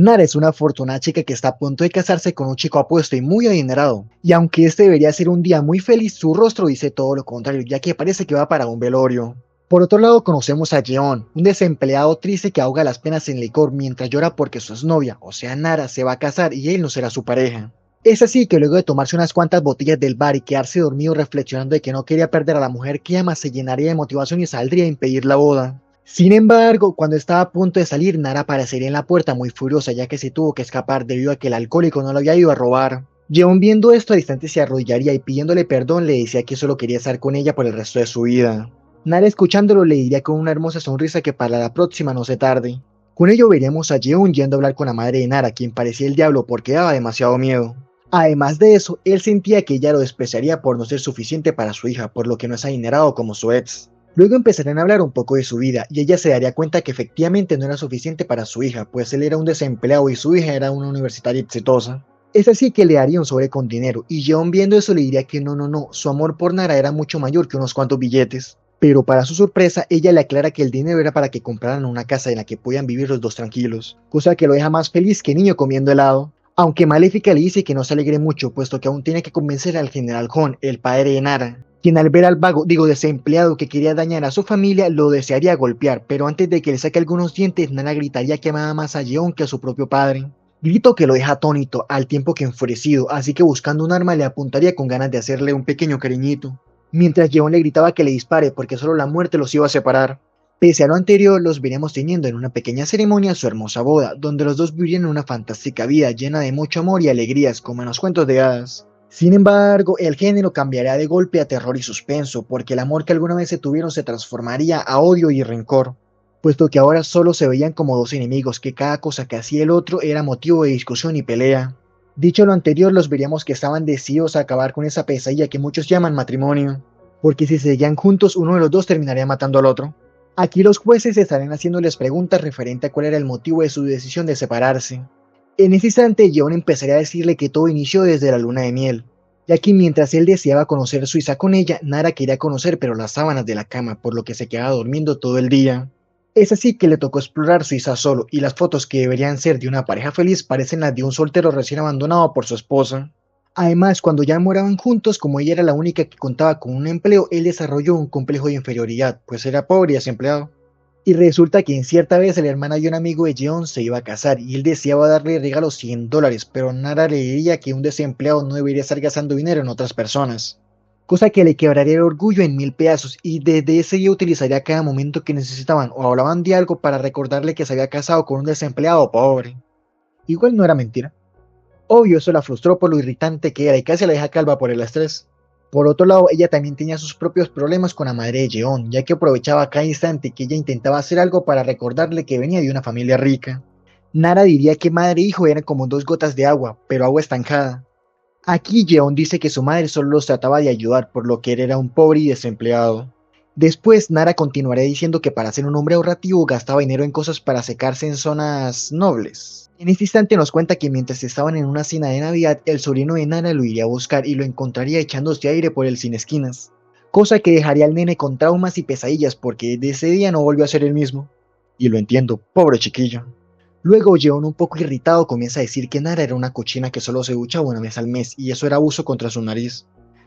Nara es una afortunada chica que está a punto de casarse con un chico apuesto y muy adinerado, y aunque este debería ser un día muy feliz, su rostro dice todo lo contrario, ya que parece que va para un velorio. Por otro lado conocemos a Jeon, un desempleado triste que ahoga las penas en licor mientras llora porque su exnovia, o sea Nara, se va a casar y él no será su pareja. Es así que luego de tomarse unas cuantas botellas del bar y quedarse dormido reflexionando de que no quería perder a la mujer que ama, se llenaría de motivación y saldría a impedir la boda. Sin embargo, cuando estaba a punto de salir, Nara aparecería en la puerta muy furiosa ya que se tuvo que escapar debido a que el alcohólico no lo había ido a robar. Jeon viendo esto a distante se arrodillaría y pidiéndole perdón le decía que solo quería estar con ella por el resto de su vida. Nara escuchándolo le diría con una hermosa sonrisa que para la próxima no se tarde. Con ello veremos a Jeon yendo a hablar con la madre de Nara, quien parecía el diablo porque daba demasiado miedo. Además de eso, él sentía que ella lo despreciaría por no ser suficiente para su hija, por lo que no es adinerado como su ex. Luego empezarían a hablar un poco de su vida y ella se daría cuenta que efectivamente no era suficiente para su hija, pues él era un desempleado y su hija era una universitaria exitosa. Es así que le daría un sobre con dinero y Jeon viendo eso le diría que no, su amor por Nara era mucho mayor que unos cuantos billetes. Pero para su sorpresa, ella le aclara que el dinero era para que compraran una casa en la que podían vivir los dos tranquilos, cosa que lo deja más feliz que niño comiendo helado. Aunque Maléfica le dice que no se alegre mucho, puesto que aún tiene que convencer al general Hon, el padre de Nara, quien al ver al vago, digo desempleado que quería dañar a su familia, lo desearía golpear, pero antes de que le saque algunos dientes, Nara gritaría que amaba más a Jeon que a su propio padre. Grito que lo deja atónito, al tiempo que enfurecido, así que buscando un arma le apuntaría con ganas de hacerle un pequeño cariñito. Mientras Jeon le gritaba que le dispare porque solo la muerte los iba a separar. Pese a lo anterior, los veremos teniendo en una pequeña ceremonia su hermosa boda, donde los dos vivirían una fantástica vida llena de mucho amor y alegrías, como en los cuentos de hadas. Sin embargo, el género cambiaría de golpe a terror y suspenso, porque el amor que alguna vez se tuvieron se transformaría a odio y rencor, puesto que ahora solo se veían como dos enemigos, que cada cosa que hacía el otro era motivo de discusión y pelea. Dicho lo anterior, los veríamos que estaban decididos a acabar con esa pesadilla que muchos llaman matrimonio, porque si seguían juntos, uno de los dos terminaría matando al otro. Aquí los jueces estarán haciéndoles preguntas referente a cuál era el motivo de su decisión de separarse. En ese instante, Jeon empezaría a decirle que todo inició desde la luna de miel, ya que mientras él deseaba conocer Suiza con ella, Nara quería conocer pero las sábanas de la cama, por lo que se quedaba durmiendo todo el día. Es así que le tocó explorar Suiza solo, y las fotos que deberían ser de una pareja feliz parecen las de un soltero recién abandonado por su esposa. Además, cuando ya moraban juntos, como ella era la única que contaba con un empleo, él desarrolló un complejo de inferioridad, pues era pobre y desempleado. Y resulta que en cierta vez el hermano de un amigo de Jeon se iba a casar y él deseaba darle regalos $100, pero Nara le diría que un desempleado no debería estar gastando dinero en otras personas. Cosa que le quebraría el orgullo en mil pedazos y desde ese día utilizaría cada momento que necesitaban o hablaban de algo para recordarle que se había casado con un desempleado pobre. Igual no era mentira. Obvio, eso la frustró por lo irritante que era y casi la deja calva por el estrés. Por otro lado, ella también tenía sus propios problemas con la madre de Jeon, ya que aprovechaba cada instante que ella intentaba hacer algo para recordarle que venía de una familia rica. Nara diría que madre e hijo eran como dos gotas de agua, pero agua estancada. Aquí Jeon dice que su madre solo los trataba de ayudar, por lo que él era un pobre y desempleado. Después, Nara continuaría diciendo que para ser un hombre ahorrativo gastaba dinero en cosas para secarse en zonas nobles. En este instante nos cuenta que mientras estaban en una cena de Navidad, el sobrino de Nara lo iría a buscar y lo encontraría echándose aire por el sin esquinas. Cosa que dejaría al nene con traumas y pesadillas porque desde ese día no volvió a ser el mismo. Y lo entiendo, pobre chiquillo. Luego Jeon un poco irritado comienza a decir que Nara era una cochina que solo se duchaba una vez al mes y eso era abuso contra su nariz.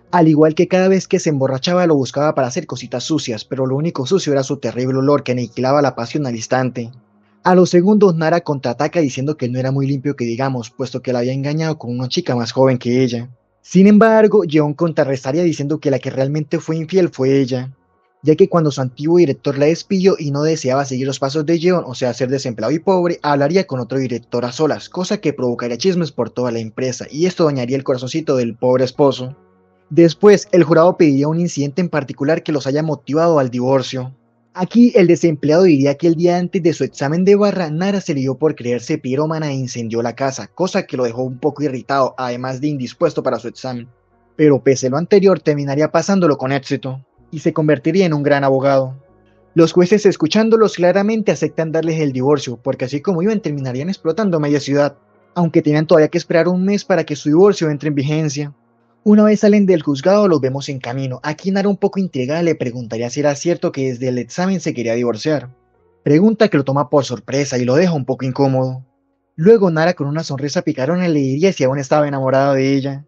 Al igual que cada vez que se emborrachaba lo buscaba para hacer cositas sucias, pero lo único sucio era su terrible olor que aniquilaba la pasión al instante. A los segundos Nara contraataca diciendo que no era muy limpio que digamos, puesto que la había engañado con una chica más joven que ella. Sin embargo, Jeon contrarrestaría diciendo que la que realmente fue infiel fue ella, ya que cuando su antiguo director la despidió y no deseaba seguir los pasos de Jeon, o sea ser desempleado y pobre, hablaría con otro director a solas, cosa que provocaría chismes por toda la empresa, y esto dañaría el corazoncito del pobre esposo. Después, el jurado pediría un incidente en particular que los haya motivado al divorcio. Aquí, el desempleado diría que el día antes de su examen de barra, Nara se le dio por creerse pirómana e incendió la casa, cosa que lo dejó un poco irritado, además de indispuesto para su examen. Pero pese a lo anterior, terminaría pasándolo con éxito, y se convertiría en un gran abogado. Los jueces escuchándolos claramente aceptan darles el divorcio, porque así como iban terminarían explotando media ciudad, aunque tenían todavía que esperar un mes para que su divorcio entre en vigencia. Una vez salen del juzgado los vemos en camino. Aquí Nara un poco intrigada le preguntaría si era cierto que desde el examen se quería divorciar. Pregunta que lo toma por sorpresa y lo deja un poco incómodo. Luego Nara con una sonrisa picarona le diría si aún estaba enamorado de ella.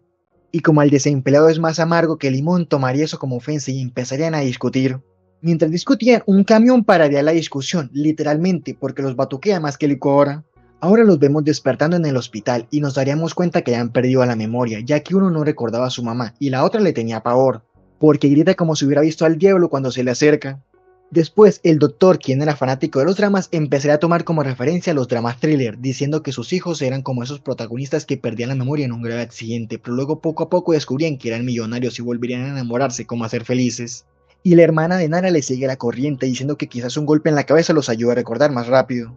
Y como el desempleado es más amargo que el limón, tomaría eso como ofensa y empezarían a discutir. Mientras discutían, un camión pararía la discusión, literalmente, porque los batuquea más que licor. Ahora los vemos despertando en el hospital y nos daríamos cuenta que han perdido la memoria, ya que uno no recordaba a su mamá y la otra le tenía pavor, porque grita como si hubiera visto al diablo cuando se le acerca. Después, el doctor, quien era fanático de los dramas, empezaría a tomar como referencia los dramas thriller, diciendo que sus hijos eran como esos protagonistas que perdían la memoria en un grave accidente, pero luego poco a poco descubrían que eran millonarios y volverían a enamorarse como a ser felices. Y la hermana de Nara le sigue la corriente diciendo que quizás un golpe en la cabeza los ayude a recordar más rápido.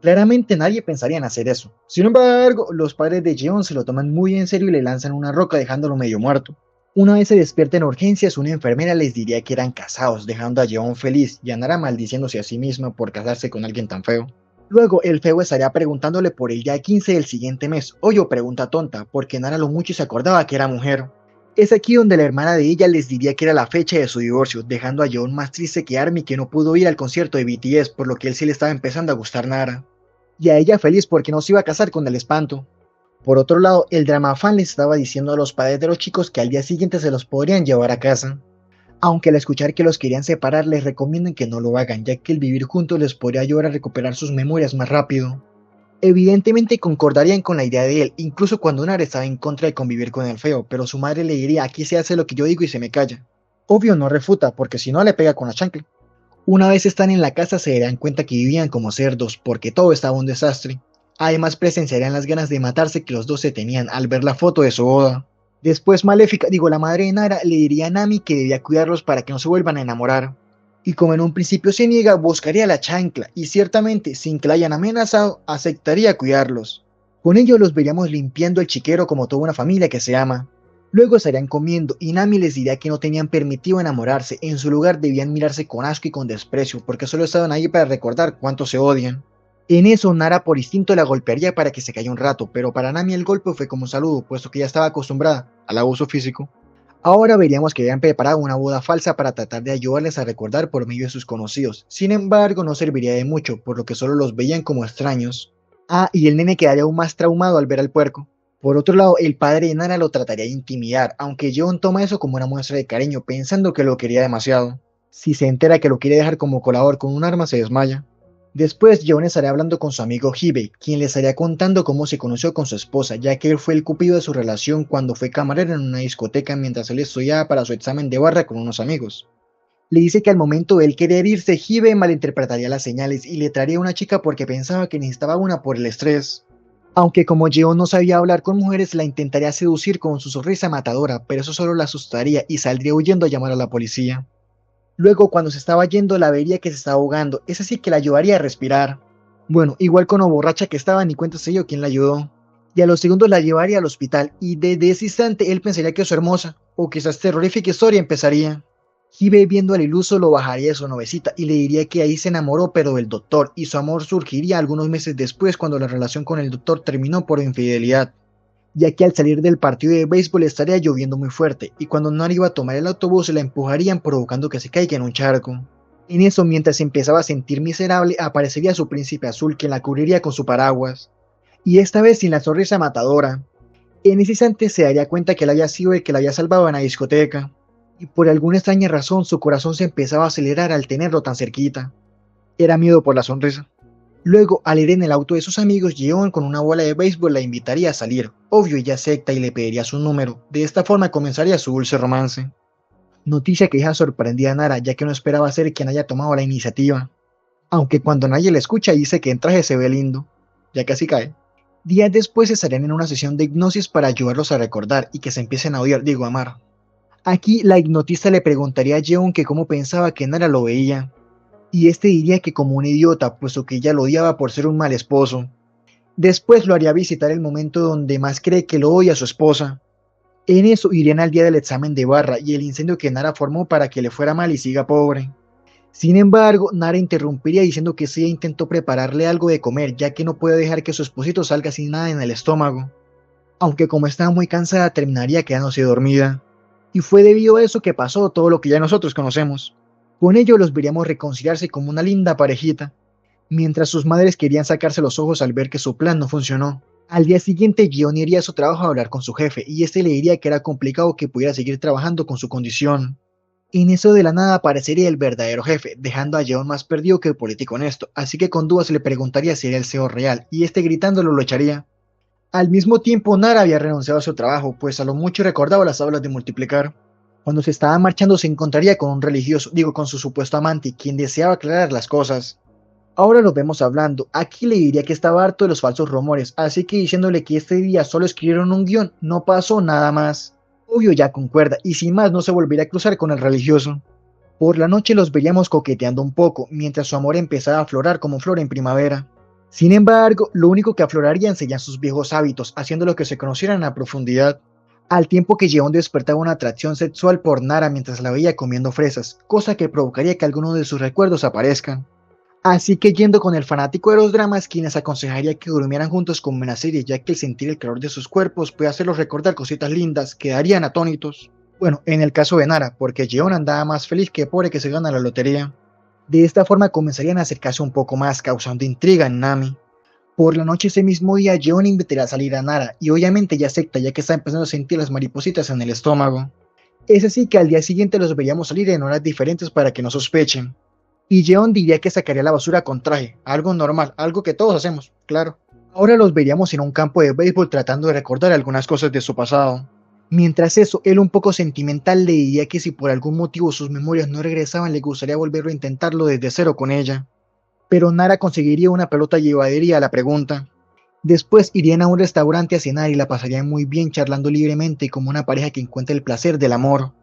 Claramente nadie pensaría en hacer eso. Sin embargo, los padres de Jeon se lo toman muy en serio y le lanzan una roca dejándolo medio muerto. Una vez se despierta en urgencias, una enfermera les diría que eran casados, dejando a Jeon feliz y a Nara maldiciéndose a sí misma por casarse con alguien tan feo. Luego, el feo estaría preguntándole por el día 15 del siguiente mes. Oye, pregunta tonta, porque Nara lo mucho se acordaba que era mujer. Es aquí donde la hermana de ella les diría que era la fecha de su divorcio, dejando a Jeon más triste que Army, que no pudo ir al concierto de BTS, por lo que él sí le estaba empezando a gustar Nara. Y a ella feliz porque no se iba a casar con el espanto. Por otro lado, el drama fan les estaba diciendo a los padres de los chicos que al día siguiente se los podrían llevar a casa. Aunque al escuchar que los querían separar les recomiendan que no lo hagan, ya que el vivir juntos les podría ayudar a recuperar sus memorias más rápido. Evidentemente concordarían con la idea de él, incluso cuando Nara estaba en contra de convivir con el feo, pero su madre le diría: aquí se hace lo que yo digo y se me calla. Obvio no refuta, porque si no le pega con la chancla. Una vez están en la casa se darán cuenta que vivían como cerdos, porque todo estaba un desastre. Además presenciarían las ganas de matarse que los dos se tenían al ver la foto de su boda. Después Maléfica, la madre de Nara, le diría a Nami que debía cuidarlos para que no se vuelvan a enamorar. Y como en un principio se niega, buscaría la chancla y ciertamente, sin que la hayan amenazado, aceptaría cuidarlos. Con ello los veríamos limpiando el chiquero como toda una familia que se ama. Luego estarían comiendo y Nami les diría que no tenían permitido enamorarse, en su lugar debían mirarse con asco y con desprecio, porque solo estaban ahí para recordar cuánto se odian. En eso Nara por instinto la golpearía para que se caiga un rato, pero para Nami el golpe fue como un saludo, puesto que ya estaba acostumbrada al abuso físico. Ahora veríamos que habían preparado una boda falsa para tratar de ayudarles a recordar por medio de sus conocidos. Sin embargo, no serviría de mucho, por lo que solo los veían como extraños. Ah, y el nene quedaría aún más traumado al ver al puerco. Por otro lado, el padre de Nara lo trataría de intimidar, aunque John toma eso como una muestra de cariño, pensando que lo quería demasiado. Si se entera que lo quiere dejar como colador con un arma, se desmaya. Después, John estaría hablando con su amigo Hibei, quien le estaría contando cómo se conoció con su esposa, ya que él fue el cupido de su relación cuando fue camarero en una discoteca mientras él estudiaba para su examen de barra con unos amigos. Le dice que al momento de él querer irse, Hibei malinterpretaría las señales y le traería una chica porque pensaba que necesitaba una por el estrés. Aunque como Jeon no sabía hablar con mujeres, la intentaría seducir con su sonrisa matadora, pero eso solo la asustaría y saldría huyendo a llamar a la policía. Luego, cuando se estaba yendo, la vería que se estaba ahogando, es así que la ayudaría a respirar. Bueno, igual con lo borracha que estaba, ni cuenta se dio quién la ayudó. Y a los segundos la llevaría al hospital, y desde ese instante él pensaría que es hermosa, o quizás terrorífica historia empezaría. Hibei viendo al iluso lo bajaría de su novecita y le diría que ahí se enamoró pero del doctor, y su amor surgiría algunos meses después cuando la relación con el doctor terminó por infidelidad, ya que al salir del partido de béisbol estaría lloviendo muy fuerte, y cuando Nara iba a tomar el autobús la empujarían provocando que se caiga en un charco. En eso, mientras se empezaba a sentir miserable, aparecería su príncipe azul quien la cubriría con su paraguas, y esta vez sin la sonrisa matadora. En ese instante se daría cuenta que él había sido el que la había salvado en la discoteca, y por alguna extraña razón su corazón se empezaba a acelerar al tenerlo tan cerquita. Era miedo por la sonrisa. Luego, al ir en el auto de sus amigos, Jeon con una bola de béisbol la invitaría a salir. Obvio, ella acepta y le pediría su número. De esta forma comenzaría su dulce romance. Noticia que deja sorprendida a Nara, ya que no esperaba ser quien haya tomado la iniciativa. Aunque cuando nadie le escucha dice que en traje se ve lindo. Ya casi cae. Días después estarían en una sesión de hipnosis para ayudarlos a recordar y que se empiecen a odiar, digo amar. Aquí la hipnotista le preguntaría a Jeon que cómo pensaba que Nara lo veía. Y este diría que como un idiota, puesto que ella lo odiaba por ser un mal esposo. Después lo haría visitar el momento donde más cree que lo odia a su esposa. En eso irían al día del examen de barra y el incendio que Nara formó para que le fuera mal y siga pobre. Sin embargo, Nara interrumpiría diciendo que sí intentó prepararle algo de comer, ya que no puede dejar que su esposito salga sin nada en el estómago. Aunque como estaba muy cansada, terminaría quedándose dormida. Y fue debido a eso que pasó todo lo que ya nosotros conocemos. Con ello los veríamos reconciliarse como una linda parejita. mientras sus madres querían sacarse los ojos al ver que su plan no funcionó. Al día siguiente, Jeon iría a su trabajo a hablar con su jefe, y este le diría que era complicado que pudiera seguir trabajando con su condición. En eso de la nada aparecería el verdadero jefe, dejando a Jeon más perdido que el político honesto, así que con dudas le preguntaría si era el CEO real, y este gritándolo lo echaría. Al mismo tiempo, Nara había renunciado a su trabajo, pues a lo mucho recordaba las tablas de multiplicar. Cuando se estaba marchando se encontraría con un religioso, digo con su supuesto amante, quien deseaba aclarar las cosas. Ahora los vemos hablando, aquí le diría que estaba harto de los falsos rumores, así que diciéndole que este día solo escribieron un guión, no pasó nada más. Obvio ya concuerda, y sin más no se volvería a cruzar con el religioso. Por la noche los veríamos coqueteando un poco, mientras su amor empezaba a aflorar como flor en primavera. Sin embargo, lo único que aflorarían serían sus viejos hábitos, haciendo lo que se conocieran a profundidad. Al tiempo que Jeon despertaba una atracción sexual por Nara mientras la veía comiendo fresas, cosa que provocaría que algunos de sus recuerdos aparezcan. Así que yendo con el fanático de los dramas, quienes aconsejaría que durmieran juntos como en la serie, ya que el sentir el calor de sus cuerpos puede hacerlos recordar cositas lindas, quedarían atónitos. Bueno, en el caso de Nara, porque Jeon andaba más feliz que pobre que se gana la lotería. De esta forma comenzarían a acercarse un poco más, causando intriga en Nami. Por la noche ese mismo día, Jeon invitaría a salir a Nara, y obviamente ella acepta ya que está empezando a sentir las maripositas en el estómago. Es así que al día siguiente los veríamos salir en horas diferentes para que no sospechen. Y Jeon diría que sacaría la basura con traje, algo normal, algo que todos hacemos, claro. Ahora los veríamos en un campo de béisbol tratando de recordar algunas cosas de su pasado. Mientras eso, él un poco sentimental le diría que si por algún motivo sus memorias no regresaban le gustaría volverlo a intentarlo desde cero con ella. Pero Nara conseguiría una pelota y evadiría la pregunta. Después irían a un restaurante a cenar y la pasarían muy bien charlando libremente como una pareja que encuentra el placer del amor.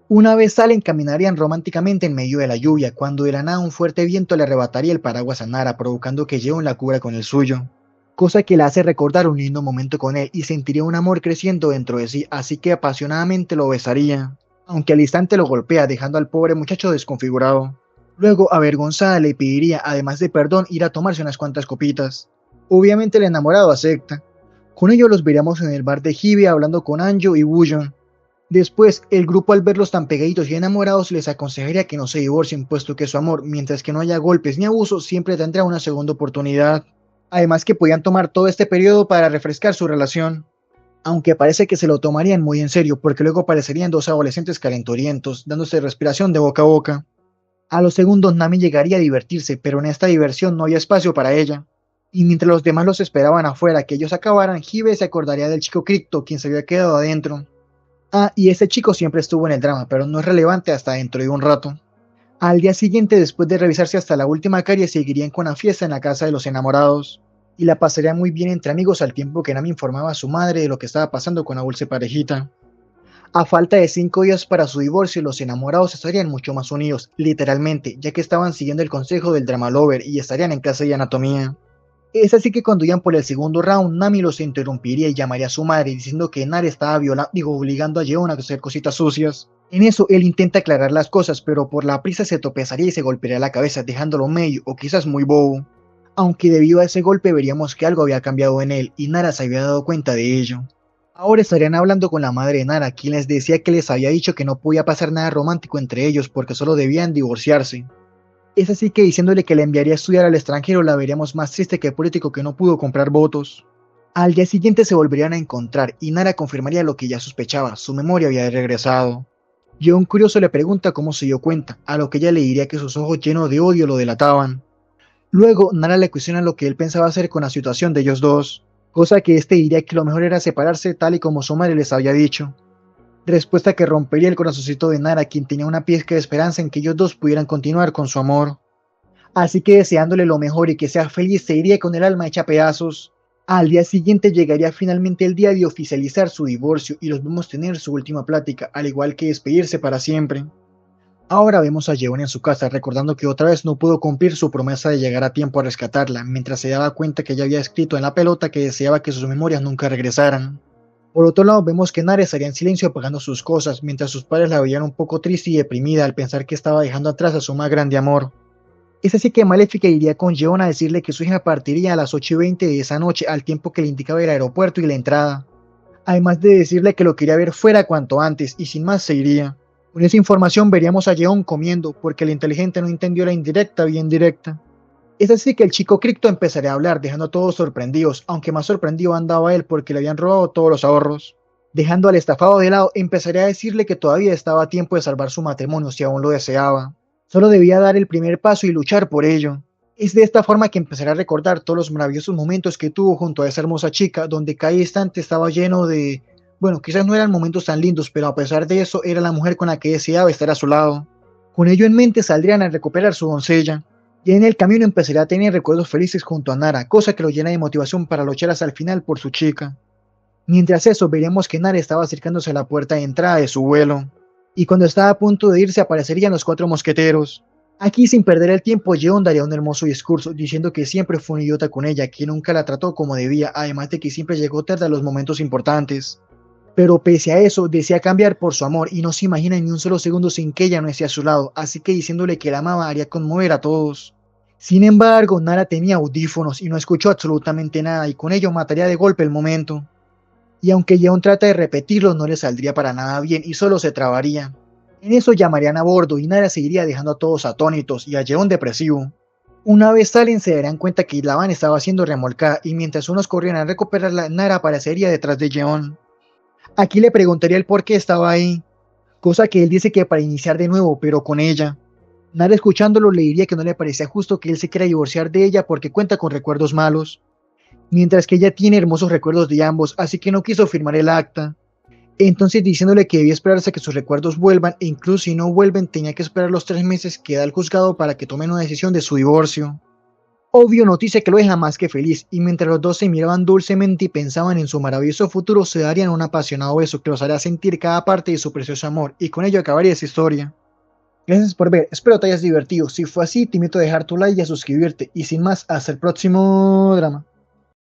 Una vez salen caminarían románticamente en medio de la lluvia, cuando de la nada un fuerte viento le arrebataría el paraguas a Nara, provocando que Jeon la cubra con el suyo. Cosa que la hace recordar un lindo momento con él y sentiría un amor creciendo dentro de sí, así que apasionadamente lo besaría. Aunque al instante lo golpea, dejando al pobre muchacho desconfigurado. Luego, avergonzada, le pediría, además de perdón, ir a tomarse unas cuantas copitas. Obviamente el enamorado acepta. Con ello los veríamos en el bar de Hibe hablando con Anjo y Woojeon. Después, el grupo al verlos tan pegaditos y enamorados les aconsejaría que no se divorcien puesto que su amor, mientras que no haya golpes ni abusos, siempre tendrá una segunda oportunidad. Además que podían tomar todo este periodo para refrescar su relación. Aunque parece que se lo tomarían muy en serio porque luego aparecerían dos adolescentes calenturientos, dándose respiración de boca a boca. A los segundos Nami llegaría a divertirse, pero en esta diversión no había espacio para ella. Y mientras los demás los esperaban afuera que ellos acabaran, Hibe se acordaría del chico Crypto, quien se había quedado adentro. Ah, y ese chico siempre estuvo en el drama, pero no es relevante hasta dentro de un rato. Al día siguiente, después de revisarse hasta la última carie, seguirían con la fiesta en la casa de los enamorados, y la pasarían muy bien entre amigos al tiempo que Nami informaba a su madre de lo que estaba pasando con la dulce parejita. A falta de 5 días para su divorcio, los enamorados estarían mucho más unidos, literalmente, ya que estaban siguiendo el consejo del drama lover y estarían en clase de anatomía. Es así que cuando iban por el segundo round, Nami los interrumpiría y llamaría a su madre diciendo que Nara estaba obligando a Jeon a hacer cositas sucias. En eso él intenta aclarar las cosas, pero por la prisa se tropezaría y se golpearía la cabeza, dejándolo medio o quizás muy bobo. Aunque debido a ese golpe veríamos que algo había cambiado en él y Nara se había dado cuenta de ello. Ahora estarían hablando con la madre de Nara, quien les decía que les había dicho que no podía pasar nada romántico entre ellos porque solo debían divorciarse. Es así que diciéndole que la enviaría a estudiar al extranjero la veríamos más triste que el político que no pudo comprar votos. Al día siguiente se volverían a encontrar y Nara confirmaría lo que ya sospechaba, su memoria había regresado. Jeon curioso le pregunta cómo se dio cuenta, a lo que ella le diría que sus ojos llenos de odio lo delataban. Luego Nara le cuestiona lo que él pensaba hacer con la situación de ellos dos, cosa que este diría que lo mejor era separarse tal y como su madre les había dicho. Respuesta que rompería el corazoncito de Nara, quien tenía una pizca de esperanza en que ellos dos pudieran continuar con su amor. Así que deseándole lo mejor y que sea feliz, se iría con el alma hecha pedazos. Al día siguiente llegaría finalmente el día de oficializar su divorcio y los vemos tener su última plática, al igual que despedirse para siempre. Ahora vemos a Jeon en su casa recordando que otra vez no pudo cumplir su promesa de llegar a tiempo a rescatarla, mientras se daba cuenta que ella había escrito en la pelota que deseaba que sus memorias nunca regresaran. Por otro lado, vemos que Nara estaría en silencio apagando sus cosas, mientras sus padres la veían un poco triste y deprimida al pensar que estaba dejando atrás a su más grande amor. Es así que Maléfica iría con Jeon a decirle que su hija partiría a las 8:20 de esa noche, al tiempo que le indicaba el aeropuerto y la entrada. Además de decirle que lo quería ver fuera cuanto antes, y sin más se iría. Con esa información veríamos a Jeon comiendo, porque el inteligente no entendió la indirecta bien directa. Es así que el chico Cripto empezaría a hablar, dejando a todos sorprendidos, aunque más sorprendido andaba él porque le habían robado todos los ahorros. Dejando al estafado de lado, empezaría a decirle que todavía estaba a tiempo de salvar su matrimonio si aún lo deseaba. Solo debía dar el primer paso y luchar por ello. Es de esta forma que empezará a recordar todos los maravillosos momentos que tuvo junto a esa hermosa chica, donde cada instante estaba lleno de... Bueno, quizás no eran momentos tan lindos, pero a pesar de eso era la mujer con la que deseaba estar a su lado. Con ello en mente saldrían a recuperar su doncella, y en el camino empezaría a tener recuerdos felices junto a Nara, cosa que lo llena de motivación para luchar hasta el final por su chica. Mientras eso, veríamos que Nara estaba acercándose a la puerta de entrada de su vuelo, y cuando estaba a punto de irse aparecerían los cuatro mosqueteros. Aquí, sin perder el tiempo, Jeon daría un hermoso discurso diciendo que siempre fue un idiota con ella, que nunca la trató como debía, además de que siempre llegó tarde a los momentos importantes. Pero pese a eso, desea cambiar por su amor y no se imagina ni un solo segundo sin que ella no esté a su lado, así que diciéndole que la amaba haría conmover a todos. Sin embargo, Nara tenía audífonos y no escuchó absolutamente nada y con ello mataría de golpe el momento. Y aunque Jeon trata de repetirlo, no le saldría para nada bien y solo se trabaría. En eso llamarían a bordo y Nara seguiría dejando a todos atónitos y a Jeon depresivo. Una vez salen se darán cuenta que la van estaba siendo remolcada y mientras unos corrían a recuperarla, Nara aparecería detrás de Jeon. Aquí le preguntaría el por qué estaba ahí, cosa que él dice que para iniciar de nuevo, pero con ella. Nara escuchándolo le diría que no le parecía justo que él se quiera divorciar de ella porque cuenta con recuerdos malos, mientras que ella tiene hermosos recuerdos de ambos, así que no quiso firmar el acta. Entonces diciéndole que debía esperarse a que sus recuerdos vuelvan e incluso si no vuelven tenía que esperar los 3 meses que da el juzgado para que tomen una decisión de su divorcio. Obvio noticia que lo deja más que feliz y mientras los dos se miraban dulcemente y pensaban en su maravilloso futuro se darían un apasionado beso que los haría sentir cada parte de su precioso amor y con ello acabaría esa historia. Gracias por ver, espero te hayas divertido, si fue así te invito a dejar tu like y a suscribirte y sin más hasta el próximo drama.